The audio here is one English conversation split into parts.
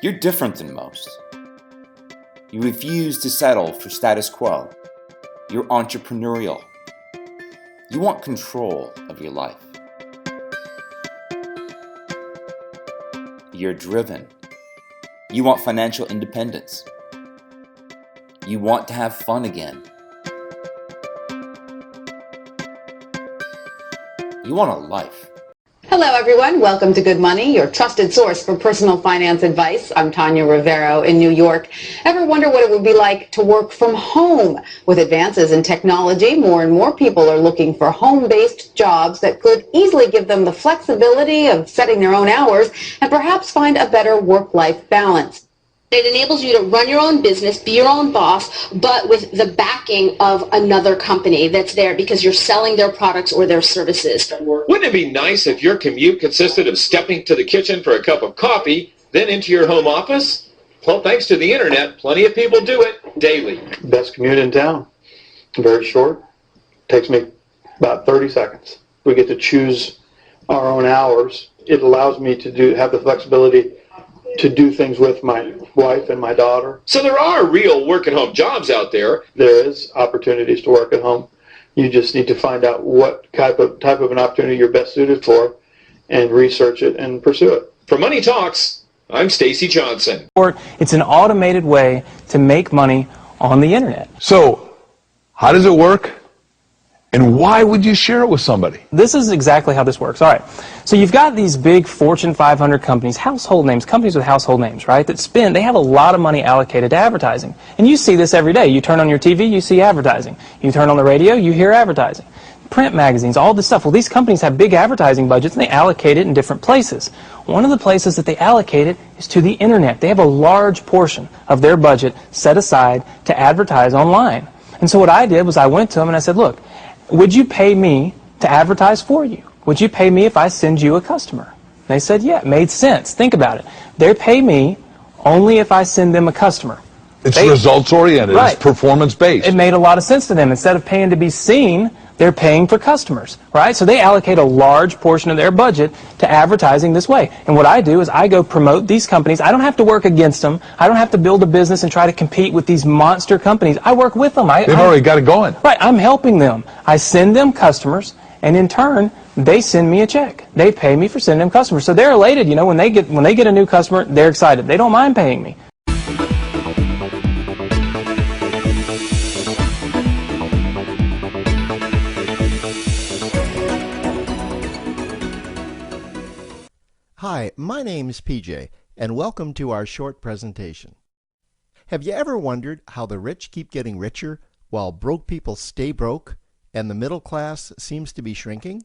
You're different than most. You refuse to settle for status quo. You're entrepreneurial. You want control of your life. You're driven. You want financial independence. You want to have fun again. You want a life. Hello, everyone. Welcome to Good Money, your trusted source for personal finance advice. I'm Tanya Rivero in New York. Ever wonder what it would be like to work from home? With advances in technology, more and more people are looking for home-based jobs that could easily give them the flexibility of setting their own hours and perhaps find a better work-life balance. It enables you to run your own business, be your own boss, but with the backing of another company that's there because you're selling their products or their services. Wouldn't it be nice if your commute consisted of stepping to the kitchen for a cup of coffee, then into your home office? Well, thanks to the internet, plenty of people do it daily. Best commute in town. Very short. Takes me about 30 seconds. We get to choose our own hours. It allows me to have the flexibility to do things with my wife and my daughter. So there are real work-at-home jobs out there. There is opportunities to work at home. You just need to find out what type of an opportunity you're best suited for and research it and pursue it. For Money Talks, I'm Stacy Johnson. It's an automated way to make money on the internet. So, how does it work? And why would you share it with somebody? This is exactly how this works. All right. So you've got these big Fortune 500 companies, household names, companies with household names, right, they have a lot of money allocated to advertising. And you see this every day. You turn on your TV, you see advertising. You turn on the radio, you hear advertising. Print magazines, all this stuff. Well, these companies have big advertising budgets and they allocate it in different places. One of the places that they allocate it is to the internet. They have a large portion of their budget set aside to advertise online. And so what I did was I went to them and I said, look, would you pay me to advertise for you? Would you pay me if I send you a customer? They said, yeah, it made sense. Think about it. They pay me only if I send them a customer. It's results-oriented. Right. It's performance-based. It made a lot of sense to them. Instead of paying to be seen, they're paying for customers, right? So they allocate a large portion of their budget to advertising this way. And what I do is I go promote these companies. I don't have to work against them. I don't have to build a business and try to compete with these monster companies. I work with them. They've already got it going. Right. I'm helping them. I send them customers, and in turn, they send me a check. They pay me for sending them customers. So they're elated. You know, when they get a new customer, they're excited. They don't mind paying me. Hi, my name's PJ, and welcome to our short presentation. Have you ever wondered how the rich keep getting richer while broke people stay broke and the middle class seems to be shrinking?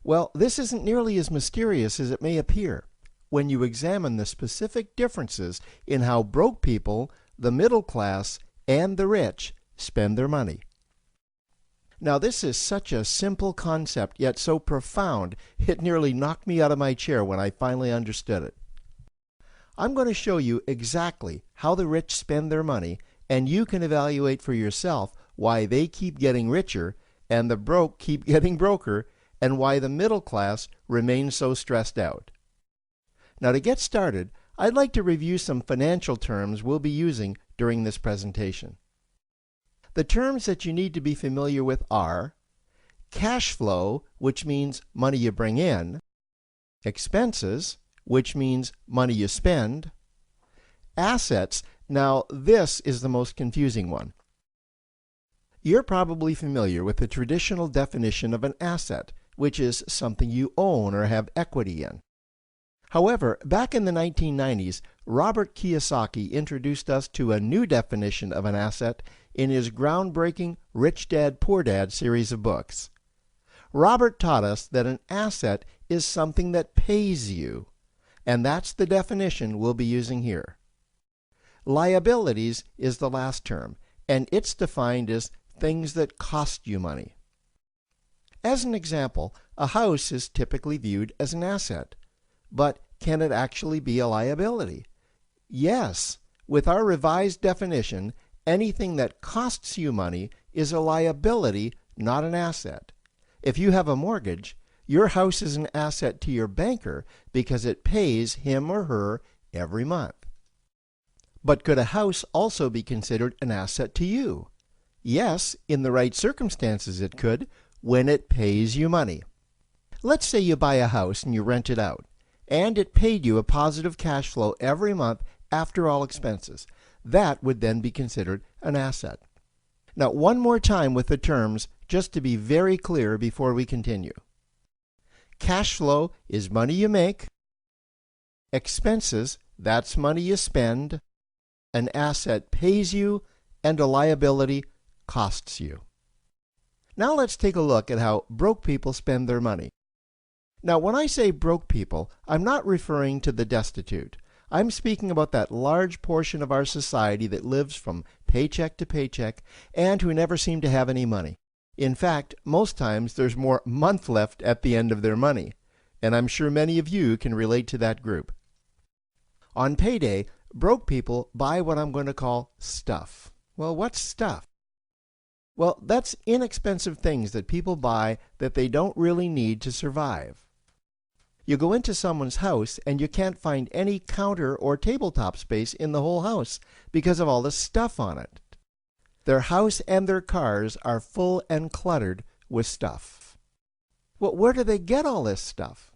Well, this isn't nearly as mysterious as it may appear when you examine the specific differences in how broke people, the middle class, and the rich spend their money. Now, this is such a simple concept, yet so profound, it nearly knocked me out of my chair when I finally understood it. I'm going to show you exactly how the rich spend their money, and you can evaluate for yourself why they keep getting richer and the broke keep getting broker, and why the middle class remains so stressed out. Now, to get started, I'd like to review some financial terms we'll be using during this presentation. The terms that you need to be familiar with are cash flow, which means money you bring in, expenses, which means money you spend, assets. Now, this is the most confusing one. You're probably familiar with the traditional definition of an asset, which is something you own or have equity in. However, back in the 1990s, Robert Kiyosaki introduced us to a new definition of an asset in his groundbreaking Rich Dad, Poor Dad series of books. Robert taught us that an asset is something that pays you, and that's the definition we'll be using here. Liabilities is the last term, and it's defined as things that cost you money. As an example, a house is typically viewed as an asset, but can it actually be a liability? Yes. With our revised definition, anything that costs you money is a liability, not an asset. If you have a mortgage, your house is an asset to your banker because it pays him or her every month. But could a house also be considered an asset to you? Yes, in the right circumstances it could, when it pays you money. Let's say you buy a house and you rent it out, and it paid you a positive cash flow every month after all expenses. That would then be considered an asset. Now, one more time with the terms, just to be very clear before we continue. Cash flow is money you make. Expenses, that's money you spend. An asset pays you, and a liability costs you. Now let's take a look at how broke people spend their money. Now, when I say broke people, I'm not referring to the destitute. I'm speaking about that large portion of our society that lives from paycheck to paycheck and who never seem to have any money. In fact, most times there's more month left at the end of their money, and I'm sure many of you can relate to that group. On payday, broke people buy what I'm going to call stuff. Well, what's stuff? Well, that's inexpensive things that people buy that they don't really need to survive. You go into someone's house and you can't find any counter or tabletop space in the whole house because of all the stuff on it. Their house and their cars are full and cluttered with stuff. Well, where do they get all this stuff?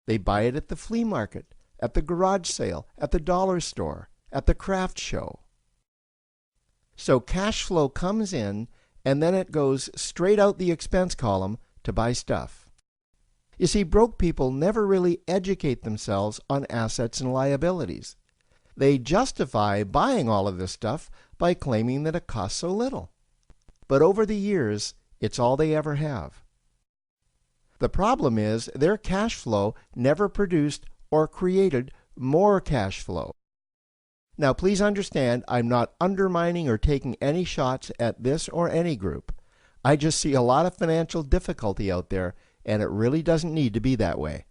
They buy it at the flea market, at the garage sale, at the dollar store, at the craft show. So cash flow comes in and then it goes straight out the expense column to buy stuff. You see, broke people never really educate themselves on assets and liabilities. They justify buying all of this stuff by claiming that it costs so little. But over the years, it's all they ever have. The problem is their cash flow never produced or created more cash flow. Now, please understand, I'm not undermining or taking any shots at this or any group. I just see a lot of financial difficulty out there, and it really doesn't need to be that way.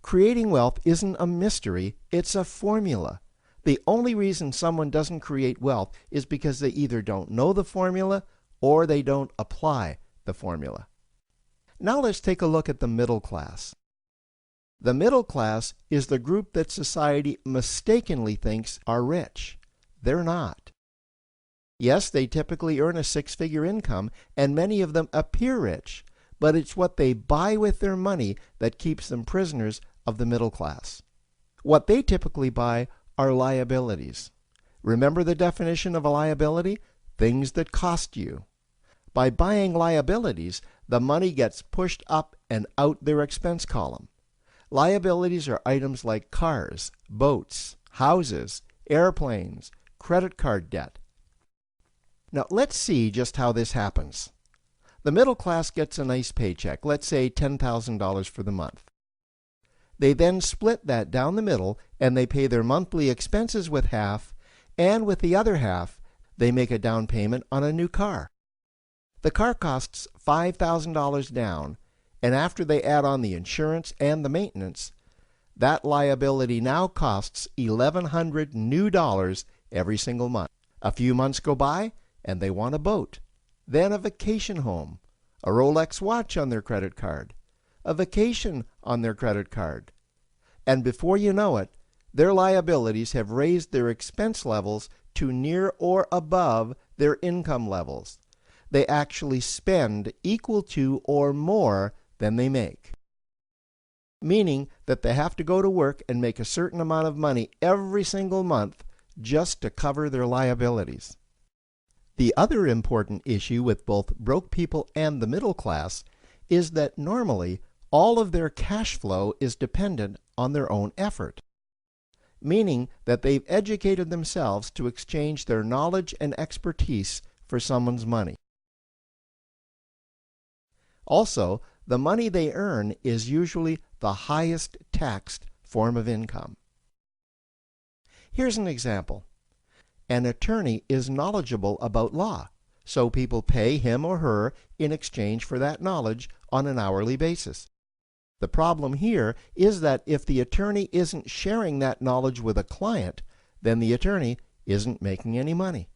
Creating wealth isn't a mystery, it's a formula. The only reason someone doesn't create wealth is because they either don't know the formula or they don't apply the formula. Now let's take a look at the middle class. The middle class is the group that society mistakenly thinks are rich. They're not. Yes, they typically earn a six-figure income, and many of them appear rich, but it's what they buy with their money that keeps them prisoners of the middle class. What they typically buy are liabilities. Remember the definition of a liability? Things that cost you. By buying liabilities, the money gets pushed up and out their expense column. Liabilities are items like cars, boats, houses, airplanes, credit card debt. Now let's see just how this happens. The middle class gets a nice paycheck, let's say $10,000 for the month. They then split that down the middle and they pay their monthly expenses with half, and with the other half, they make a down payment on a new car. The car costs $5,000 down, and after they add on the insurance and the maintenance, that liability now costs $1,100 new dollars every single month. A few months go by, and they want a boat, then a vacation home, a Rolex watch on their credit card, a vacation on their credit card. And before you know it, their liabilities have raised their expense levels to near or above their income levels. They actually spend equal to or more than they make, meaning that they have to go to work and make a certain amount of money every single month just to cover their liabilities. The other important issue with both broke people and the middle class is that normally all of their cash flow is dependent on their own effort, meaning that they've educated themselves to exchange their knowledge and expertise for someone's money. Also, the money they earn is usually the highest taxed form of income. Here's an example. An attorney is knowledgeable about law, so people pay him or her in exchange for that knowledge on an hourly basis. The problem here is that if the attorney isn't sharing that knowledge with a client, then the attorney isn't making any money.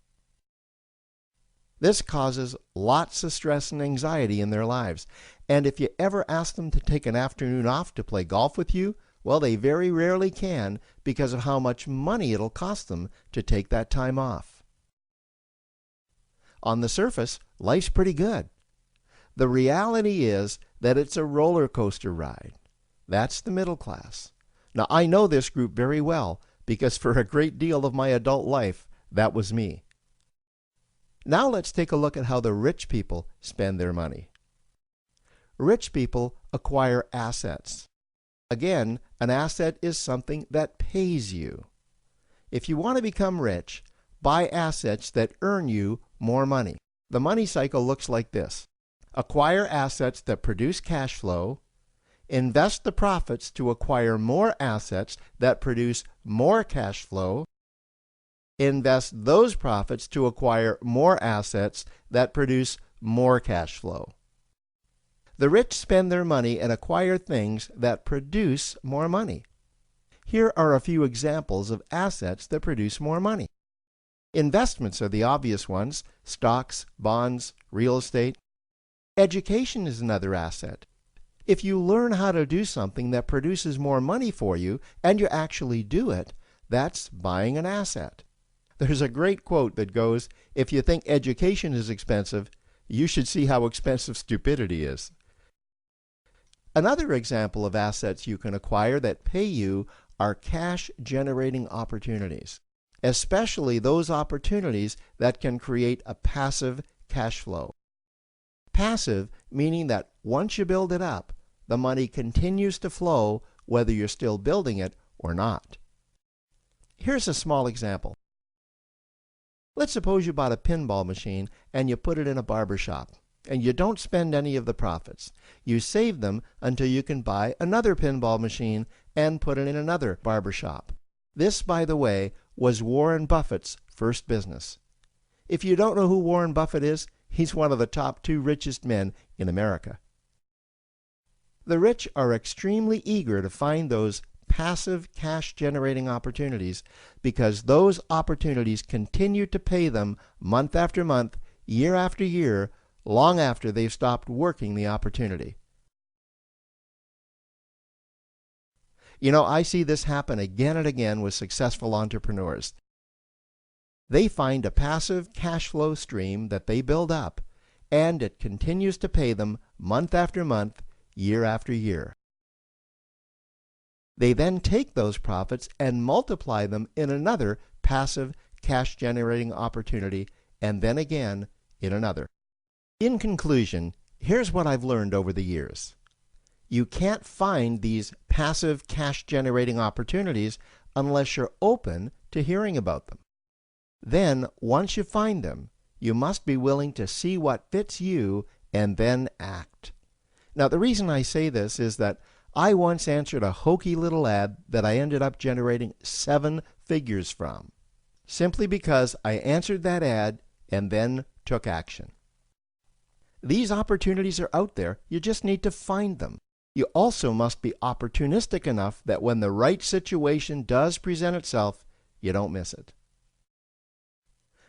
This causes lots of stress and anxiety in their lives, and if you ever ask them to take an afternoon off to play golf with you Well, they very rarely can because of how much money it'll cost them to take that time off. On the surface, life's pretty good. The reality is that it's a roller coaster ride. That's the middle class. Now, I know this group very well because for a great deal of my adult life, that was me. Now let's take a look at how the rich people spend their money. Rich people acquire assets. Again, an asset is something that pays you. If you want to become rich, buy assets that earn you more money. The money cycle looks like this. Acquire assets that produce cash flow, invest the profits to acquire more assets that produce more cash flow, invest those profits to acquire more assets that produce more cash flow. The rich spend their money and acquire things that produce more money. Here are a few examples of assets that produce more money. Investments are the obvious ones: stocks, bonds, real estate. Education is another asset. If you learn how to do something that produces more money for you and you actually do it, that's buying an asset. There's a great quote that goes, "If you think education is expensive, you should see how expensive stupidity is." Another example of assets you can acquire that pay you are cash-generating opportunities, especially those opportunities that can create a passive cash flow. Passive meaning that once you build it up, the money continues to flow whether you're still building it or not. Here's a small example. Let's suppose you bought a pinball machine and you put it in a barber shop, and you don't spend any of the profits. You save them until you can buy another pinball machine and put it in another barber shop. This, by the way, was Warren Buffett's first business. If you don't know who Warren Buffett is, he's one of the top 2 richest men in America. The rich are extremely eager to find those passive cash-generating opportunities because those opportunities continue to pay them month after month, year after year, long after they've stopped working the opportunity. You know, I see this happen again and again with successful entrepreneurs. They find a passive cash flow stream that they build up, and it continues to pay them month after month, year after year. They then take those profits and multiply them in another passive cash-generating opportunity, and then again in another. In conclusion, here's what I've learned over the years. You can't find these passive cash-generating opportunities unless you're open to hearing about them. Then, once you find them, you must be willing to see what fits you and then act. Now, the reason I say this is that I once answered a hokey little ad that I ended up generating 7 figures from, simply because I answered that ad and then took action. These opportunities are out there, you just need to find them. You also must be opportunistic enough that when the right situation does present itself, you don't miss it.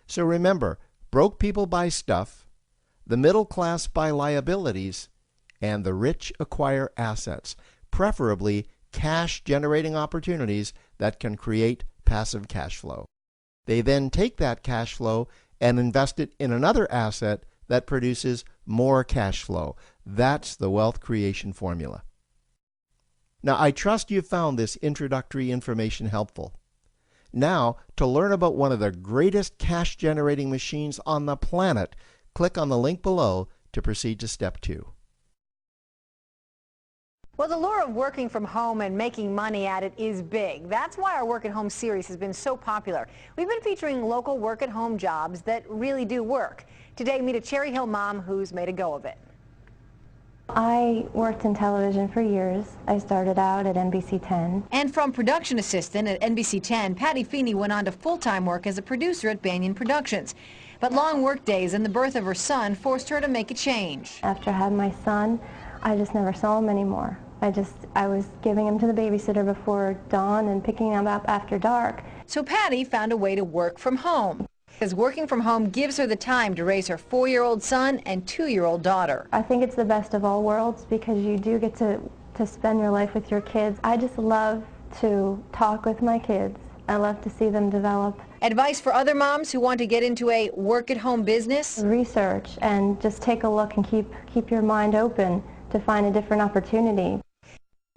So remember, broke people buy stuff, the middle class buy liabilities, and the rich acquire assets, preferably cash-generating opportunities that can create passive cash flow. They then take that cash flow and invest it in another asset that produces more cash flow. That's the wealth creation formula. Now, I trust you found this introductory information helpful. Now, to learn about one of the greatest cash-generating machines on the planet, click on the link below to proceed to step 2. Well, the lure of working from home and making money at it is big. That's why our Work at Home series has been so popular. We've been featuring local work-at-home jobs that really do work. Today, meet a Cherry Hill mom who's made a go of it. I worked in television for years. I started out at NBC 10. And from production assistant at NBC 10, Patty Feeney went on to full-time work as a producer at Banyan Productions. But long work days and the birth of her son forced her to make a change. After I had my son, I just never saw him anymore. I was giving him to the babysitter before dawn and picking him up after dark. So Patty found a way to work from home, because working from home gives her the time to raise her 4-year-old son and 2-year-old daughter. I think it's the best of all worlds because you do get to to spend your life with your kids. I just love to talk with my kids. I love to see them develop. Advice for other moms who want to get into a work-at-home business? Research and just take a look and keep your mind open to find a different opportunity.